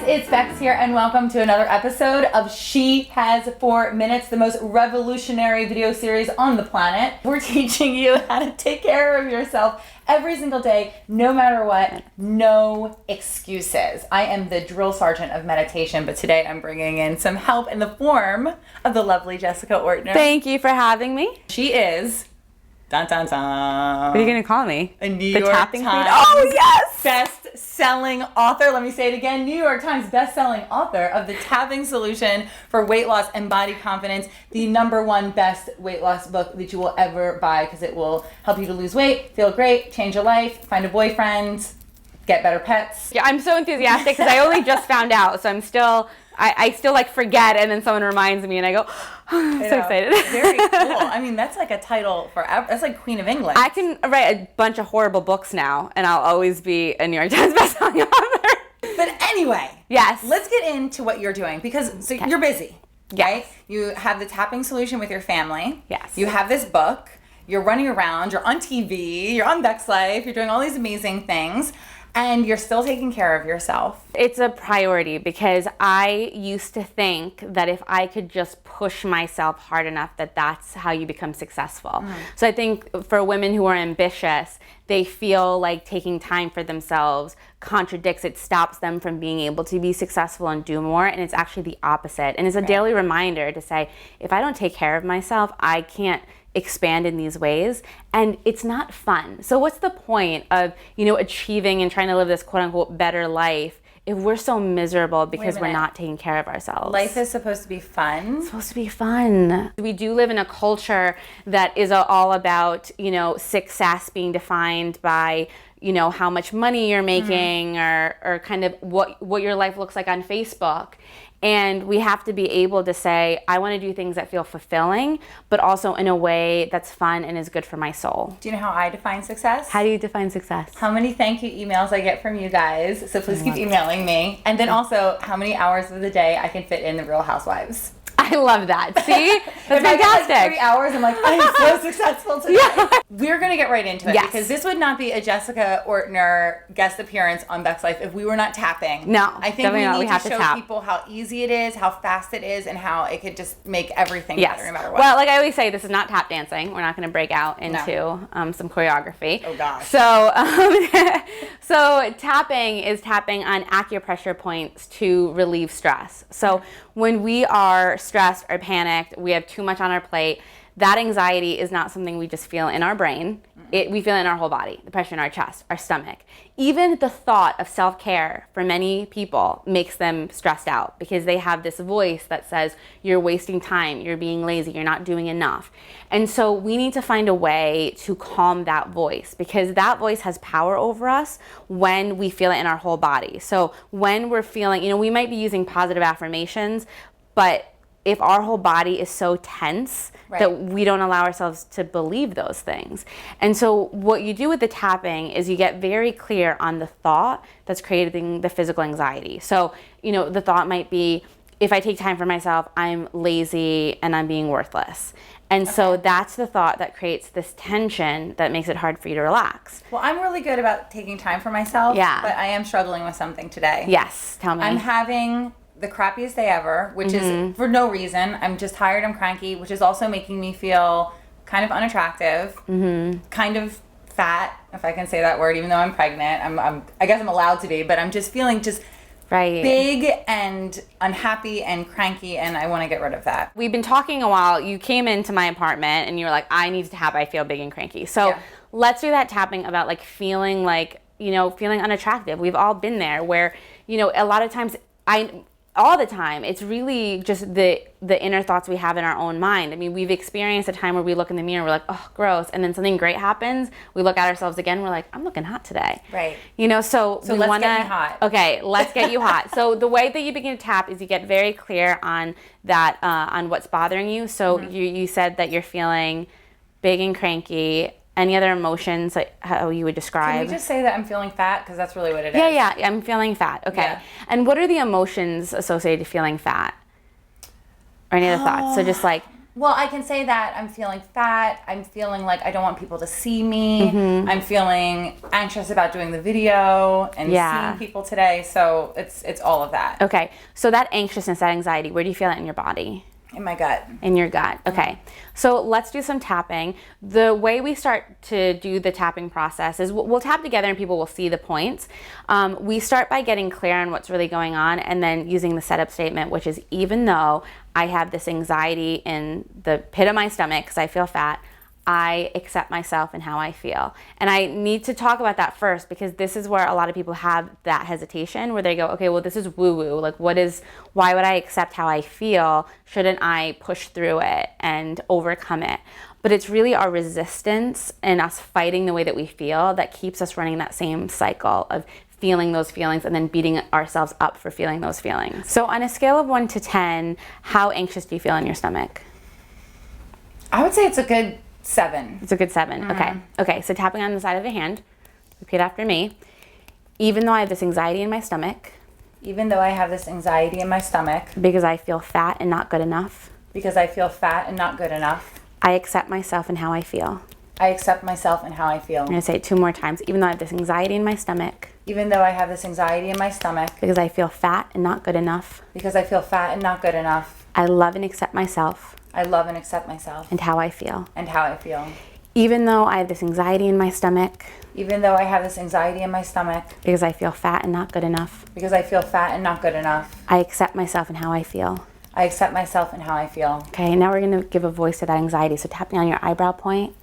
it's Bex here, and welcome to another episode of She Has 4 Minutes, the most revolutionary video series on the planet. We're teaching you how to take care of yourself every single day, no matter what, no excuses. I am the drill sergeant of meditation, but today I'm bringing in some help in the form of the lovely Jessica Ortner. Thank you for having me. She is... Dun, dun, dun. What are you going to call me? A New the York tapping Times queen? Oh, yes! Best-selling author. Let me say it again. New York Times best-selling author of The Tapping Solution for Weight Loss and Body Confidence, the #1 best weight loss book that you will ever buy because it will help you to lose weight, feel great, change your life, find a boyfriend, get better pets. Yeah, I'm so enthusiastic because I only just found out, so I'm still... I still like forget, and then someone reminds me, and I go, oh, I'm so excited. Very cool. I mean, that's like a title forever. That's like Queen of England. I can write a bunch of horrible books now, and I'll always be a New York Times bestselling author. But anyway, yes, let's get into what you're doing because you're busy, right? You have the tapping solution with your family. Yes. You have this book. You're running around. You're on TV. You're on BEXLIFE. You're doing all these amazing things. And you're still taking care of yourself. It's a priority because I used to think that if I could just push myself hard enough that that's how you become successful. So I think for women who are ambitious, they feel like taking time for themselves contradicts, it stops them from being able to be successful and do more, and it's actually the opposite. And it's a daily reminder to say, if I don't take care of myself, I can't expand in these ways, and it's not fun. So what's the point of, achieving and trying to live this quote unquote better life if we're so miserable because we're not taking care of ourselves? Life is supposed to be fun. It's supposed to be fun. We do live in a culture that is all about, success being defined by, how much money you're making or kind of what your life looks like on Facebook. And we have to be able to say, I want to do things that feel fulfilling, but also in a way that's fun and is good for my soul. Do you know how I define success? How do you define success? How many thank you emails I get from you guys. So please keep emailing me. And then also how many hours of the day I can fit in the Real Housewives. I love that. See? That's fantastic. I get like 3 hours, I'm like, I'm so successful today. Yeah. We're going to get right into it because this would not be a Jessica Ortner guest appearance on BEXLIFE if we were not tapping. No, I think we need to show people how easy it is, how fast it is, and how it could just make everything better no matter what. Well, like I always say, this is not tap dancing. We're not going to break out into some choreography. Oh, gosh. So, so tapping is tapping on acupressure points to relieve stress. So when we are stressed or panicked, we have too much on our plate, that anxiety is not something we just feel in our brain. We feel it in our whole body, the pressure in our chest, our stomach. Even the thought of self-care for many people makes them stressed out because they have this voice that says, you're wasting time, you're being lazy, you're not doing enough. And so we need to find a way to calm that voice because that voice has power over us when we feel it in our whole body. So when we're feeling, we might be using positive affirmations, but if our whole body is so tense that we don't allow ourselves to believe those things. And so what you do with the tapping is you get very clear on the thought that's creating the physical anxiety. So, the thought might be, if I take time for myself, I'm lazy and I'm being worthless. And so that's the thought that creates this tension that makes it hard for you to relax. Well, I'm really good about taking time for myself, but I am struggling with something today. Yes, tell me. I'm having the crappiest day ever, which is for no reason. I'm just tired, I'm cranky, which is also making me feel kind of unattractive, kind of fat, if I can say that word, even though I'm pregnant. I guess I'm allowed to be, but I'm just feeling big and unhappy and cranky, and I want to get rid of that. We've been talking a while. You came into my apartment and you were like, I need to tap, I feel big and cranky. So let's do that tapping about feeling feeling unattractive. We've all been there where, a lot of times all the time, it's really just the inner thoughts we have in our own mind. I mean, we've experienced a time where we look in the mirror, we're like, oh, gross. And then something great happens. We look at ourselves again, we're like, I'm looking hot today. Right. So let's get me hot. Okay, let's get you hot. So the way that you begin to tap is you get very clear on that, on what's bothering you. So you said that you're feeling big and cranky. Any other emotions, like how you would describe? Can we just say that I'm feeling fat? Because that's really what it is. Yeah, I'm feeling fat. Okay. Yeah. And what are the emotions associated to feeling fat? Or any other thoughts? So just Well, I can say that I'm feeling fat. I'm feeling like I don't want people to see me. I'm feeling anxious about doing the video and seeing people today. So it's all of that. Okay. So that anxiousness, that anxiety, where do you feel it in your body? In my gut. In your gut. Okay. So let's do some tapping. The way we start to do the tapping process is we'll tap together and people will see the points. We start by getting clear on what's really going on and then using the setup statement, which is even though I have this anxiety in the pit of my stomach because I feel fat, I accept myself and how I feel. And I need to talk about that first because this is where a lot of people have that hesitation where they go, okay, well, this is woo-woo. Like, why would I accept how I feel? Shouldn't I push through it and overcome it? But it's really our resistance and us fighting the way that we feel that keeps us running that same cycle of feeling those feelings and then beating ourselves up for feeling those feelings. So on a scale of 1 to 10, how anxious do you feel in your stomach? I would say it's a good 7. It's a good 7. Okay, so tapping on the side of the hand. Repeat after me. Even though I have this anxiety in my stomach. Even though I have this anxiety in my stomach. Because I feel fat and not good enough. Because I feel fat and not good enough. I accept myself and how I feel. I accept myself and how I feel. I'm going to say it 2 more times. Even though I have this anxiety in my stomach. Even though I have this anxiety in my stomach. Because I feel fat and not good enough. Because I feel fat and not good enough. I love and accept myself. I love and accept myself. And how I feel. And how I feel. Even though I have this anxiety in my stomach. Even though I have this anxiety in my stomach. Because I feel fat and not good enough. Because I feel fat and not good enough. I accept myself and how I feel. I accept myself and how I feel. Okay, now we're going to give a voice to that anxiety. So tapping on your eyebrow point.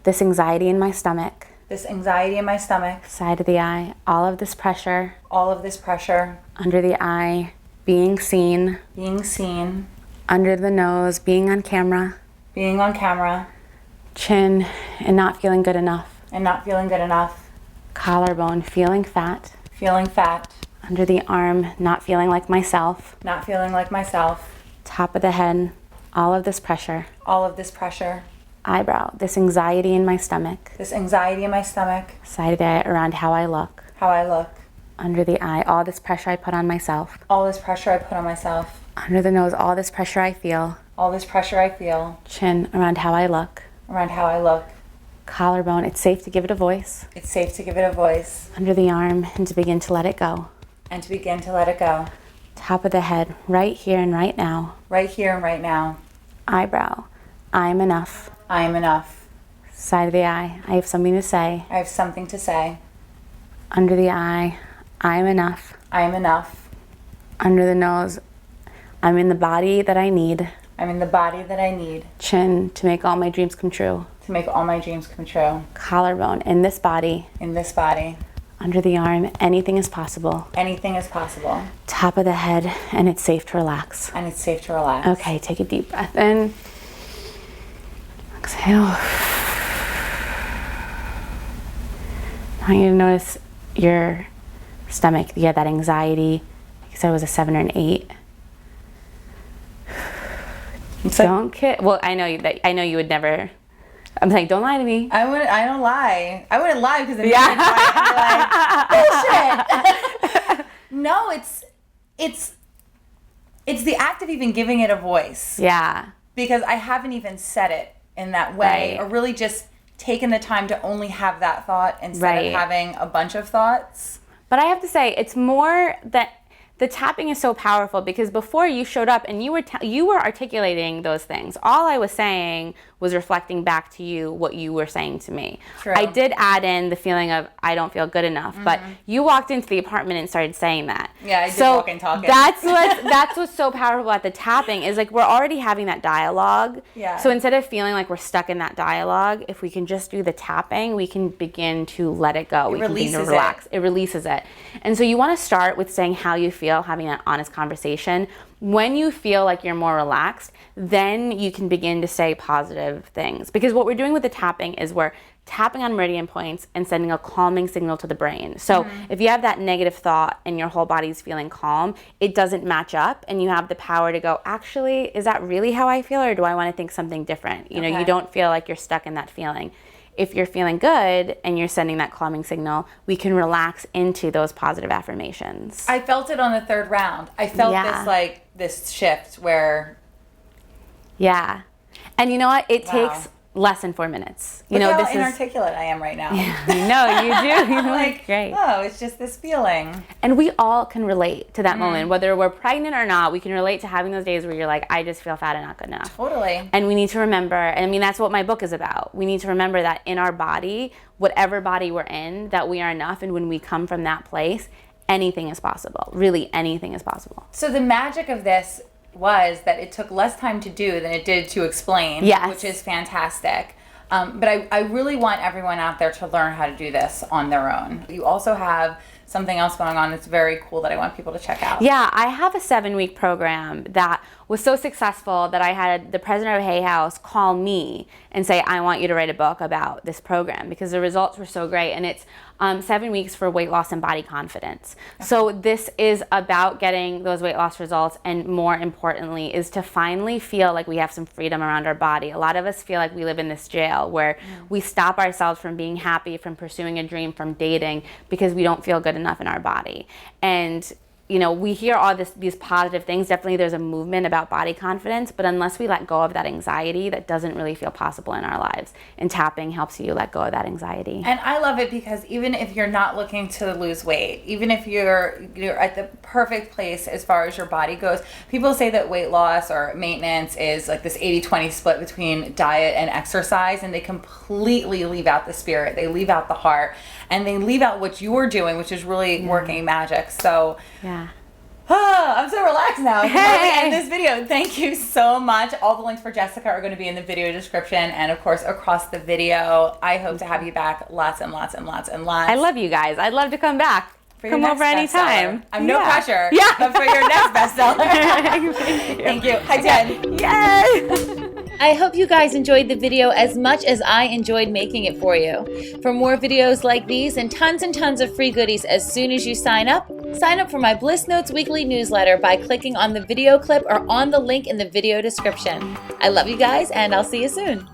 This anxiety in my stomach. This anxiety in my stomach. Side of the eye. All of this pressure. All of this pressure. Under the eye. Being seen. Being seen. Under the nose. Being on camera. Being on camera. Chin and not feeling good enough. And not feeling good enough. Collarbone. Feeling fat. Feeling fat. Under the arm. Not feeling like myself. Not feeling like myself. Top of the head. All of this pressure. All of this pressure. Eyebrow. This anxiety in my stomach. This anxiety in my stomach. Side of the eye around how I look. How I look. Under the eye. All this pressure I put on myself. All this pressure I put on myself. Under the nose. All this pressure I feel. All this pressure I feel. Chin around how I look. Around how I look. Collarbone. It's safe to give it a voice. It's safe to give it a voice. Under the arm and to begin to let it go. And to begin to let it go. Top of the head. Right here and right now. Right here and right now. Eyebrow. I am enough. I am enough. Side of the eye. I have something to say. I have something to say. Under the eye. I am enough. I am enough. Under the nose. I'm in the body that I need. I'm in the body that I need. Chin to make all my dreams come true. To make all my dreams come true. Collarbone. In this body. In this body. Under the arm. Anything is possible. Anything is possible. Top of the head. And it's safe to relax. And it's safe to relax. Okay, take a deep breath in. Exhale. I want you to notice your stomach. You had that anxiety. You said it was a 7 or an 8. Don't kid. Well, I know you would never. I'm like, don't lie to me. I don't lie. I wouldn't lie because then you'd be like, bullshit. No, it's the act of even giving it a voice. Yeah. Because I haven't even said it in that way, or really just taken the time to only have that thought instead of having a bunch of thoughts. But I have to say, it's more that the tapping is so powerful because before you showed up and you were articulating those things. All I was saying was reflecting back to you what you were saying to me. True. I did add in the feeling of I don't feel good enough, but you walked into the apartment and started saying that. Yeah, I did walk and talk. That's what's so powerful about the tapping is like we're already having that dialogue. Yeah. So instead of feeling like we're stuck in that dialogue, if we can just do the tapping, we can begin to let it go. We can begin to relax. It releases it. And so you want to start with saying how you feel, having that honest conversation. When you feel like you're more relaxed, then you can begin to say positive things. Because what we're doing with the tapping is we're tapping on meridian points and sending a calming signal to the brain. So if you have that negative thought and your whole body's feeling calm, it doesn't match up and you have the power to go, actually, is that really how I feel or do I want to think something different? You know, you don't feel like you're stuck in that feeling. If you're feeling good and you're sending that calming signal, we can relax into those positive affirmations. I felt it on the 3rd round. I felt this shift where... Yeah. And you know what? It Wow. takes less than 4 minutes. Look how inarticulate I am right now. No, you do. You Like, great. oh, it's just this feeling. And we all can relate to that moment, whether we're pregnant or not. We can relate to having those days where you're like, I just feel fat and not good enough. Totally. And we need to remember, and I mean, that's what my book is about. We need to remember that in our body, whatever body we're in, that we are enough. And when we come from that place, anything is possible. Really, anything is possible. So the magic of this was that it took less time to do than it did to explain, Yes. which is fantastic. But I really want everyone out there to learn how to do this on their own. You also have something else going on that's very cool that I want people to check out. Yeah, I have a 7-week program that was so successful that I had the president of Hay House call me and say, I want you to write a book about this program because the results were so great. And it's 7 weeks for weight loss and body confidence. Okay. So this is about getting those weight loss results, and more importantly is to finally feel like we have some freedom around our body. A lot of us feel like we live in this jail where we stop ourselves from being happy, from pursuing a dream, from dating, because we don't feel good enough in our body. And you know, we hear all these positive things. Definitely there's a movement about body confidence, but unless we let go of that anxiety, that doesn't really feel possible in our lives. And tapping helps you let go of that anxiety. And I love it because even if you're not looking to lose weight, even if you're at the perfect place as far as your body goes, people say that weight loss or maintenance is like this 80-20 split between diet and exercise, and they completely leave out the spirit. They leave out the heart, and they leave out what you're doing, which is really working magic. So yeah. Oh, I'm so relaxed now. Before we end this video, thank you so much. All the links for Jessica are going to be in the video description and, of course, across the video. I hope to have you back lots and lots and lots and lots. I love you guys. I'd love to come back. Come over anytime. I'm no pressure. Yeah. But for your next bestseller. Thank you. Hi, Jen. Yay! I hope you guys enjoyed the video as much as I enjoyed making it for you. For more videos like these and tons of free goodies as soon as you sign up for my Bliss Notes weekly newsletter by clicking on the video clip or on the link in the video description. I love you guys, and I'll see you soon.